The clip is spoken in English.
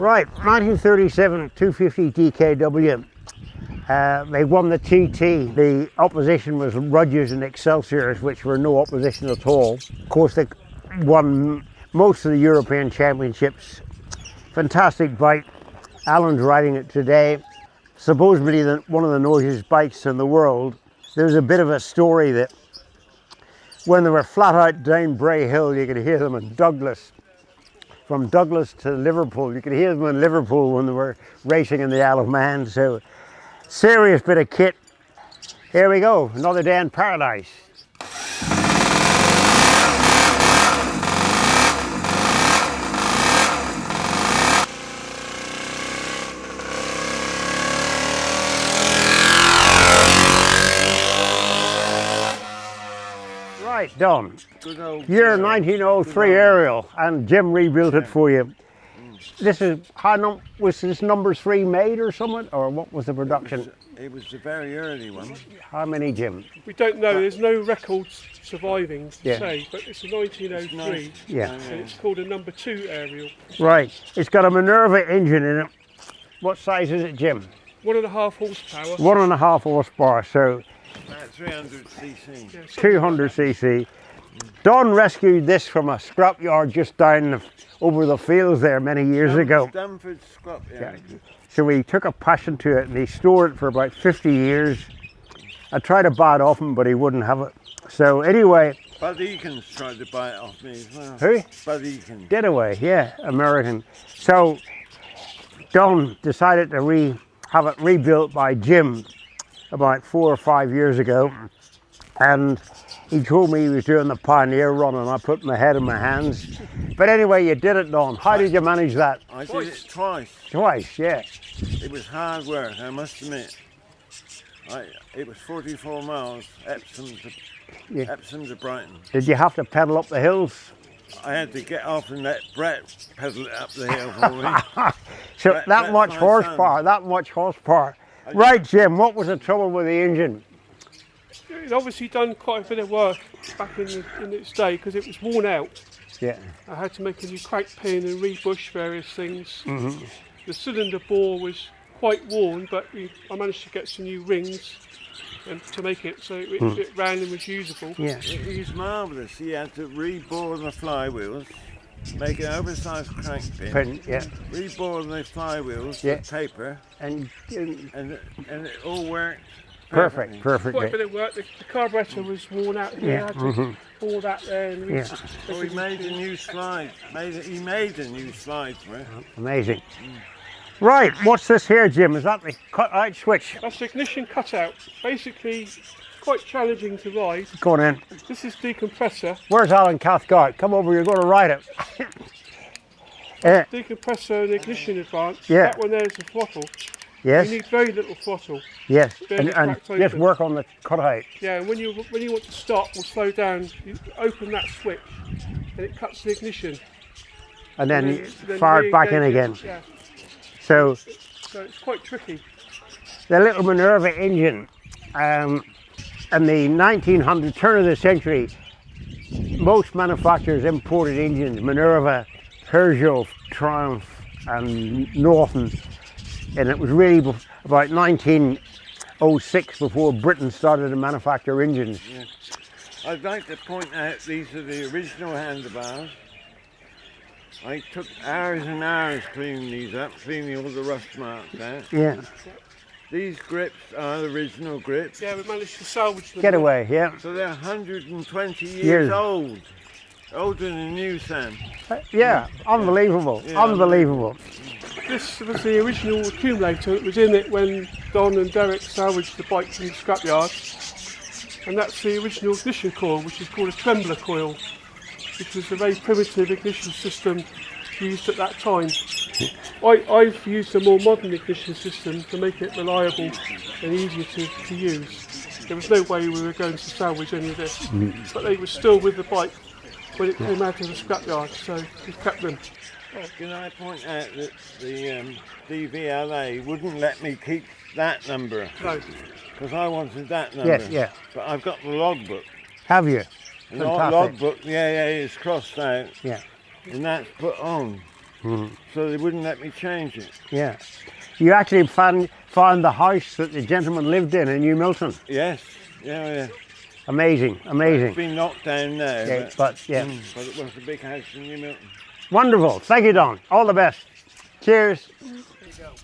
Right, 1937 250 DKW. They won the TT. The opposition was Rudges and Excelsiors, which were no opposition at all. Of course, they won most of the European Championships. Fantastic bike. Alan's riding it today. Supposedly one of the noisiest bikes in the world. There's a bit of a story that when they were flat out down Bray Hill, you could hear them in Douglas. From Douglas to Liverpool, you could hear them in Liverpool when they were racing in the Isle of Man. So, serious bit of kit. Here we go, another day in paradise. Right, Don. Year 1903 Ariel, and Jim rebuilt it for you. This is was this number 3 made or something, or what was the production? It was the very early one. How many, Jim? We don't know. There's no records surviving to say, but it's a 1903. Yeah. And it's called a number 2 Ariel. Right. It's got a Minerva engine in it. What size is it, Jim? 1.5 horsepower. 1.5 horsepower. So. About 300 cc. Yeah, 200 cc. Don rescued this from a scrapyard just down over the fields there many years ago. Stamford scrapyard. Yeah. So he took a passion to it and he stored it for about 50 years. I tried to buy it off him, but he wouldn't have it. So anyway. Bud Eakins tried to buy it off me as well. Who? Bud Eakins. Did away, yeah, American. So Don decided to have it rebuilt by Jim about 4 or 5 years ago, and he told me he was doing the Pioneer run, and I put my head in my hands. But anyway, you did it, Don. How did you manage that? I did it twice. Twice, yeah. It was hard work, I must admit. It was 44 miles, Epsom to Brighton. Did you have to pedal up the hills? I had to get off and let Brett pedal it up the hill for me. So Brett, that much horsepower, that much horsepower. Right, Jim, what was the trouble with the engine? It's obviously done quite a bit of work back in its day because it was worn out. Yeah. I had to make a new crank pin and rebush various things. The cylinder bore was quite worn, but I managed to get some new rings and to make it so it ran and was usable. Yeah. It was marvellous. He had to rebore the flywheels, make an oversized crank pin, rebore the flywheels with paper, and it all worked perfectly. Quite a bit of work. The carburetor was worn out here. I had to bore that there. And he made a new slide. He made a new slide for it. Amazing. Right, what's this here, Jim? Is that the cut-out switch? That's the ignition cutout. Basically, quite challenging to ride. Go on in. This is decompressor. Where's Alan Cathcart? Come over, you're going to ride it. Decompressor and ignition advance. Yeah. That one there is the throttle. Yes. You need very little throttle. Yes, and just work on the cutout. Yeah, and when you want to stop or slow down, you open that switch and it cuts the ignition. And then you fire it back in again. Yeah. So it's quite tricky. The little Minerva engine, in the 1900 turn of the century, most manufacturers imported engines, Minerva, Peugeot, Triumph and Norton, and it was really about 1906 before Britain started to manufacture engines. Yeah. I'd like to point out these are the original handlebars. I took hours and hours cleaning these up, cleaning all the rust marks out. Yeah. These grips are the original grips. Yeah, we managed to salvage them. Get away, yeah. So they're 120 years old. Older than you, Sam. Yeah, unbelievable, unbelievable. This was the original accumulator that was in it when Don and Derek salvaged the bike from the scrapyard. And that's the original ignition coil, which is called a trembler coil, which was a very primitive ignition system used at that time. I've used a more modern ignition system to make it reliable and easier to use. There was no way we were going to salvage any of this, but they were still with the bike when it came out of the scrapyard, so we kept them. Can I point out that the DVLA wouldn't let me keep that number? No. Because I wanted that number. Yes, yeah. But I've got the logbook. Have you? The logbook, the AA is crossed out. Yeah. And that's put on. so they wouldn't let me change it. Yeah. You actually found the house that the gentleman lived in New Milton. Yes. Yeah. Amazing, amazing. It's been knocked down now. Yeah, but yeah. But it was a big house in New Milton. Wonderful. Thank you, Don. All the best. Cheers. There you go.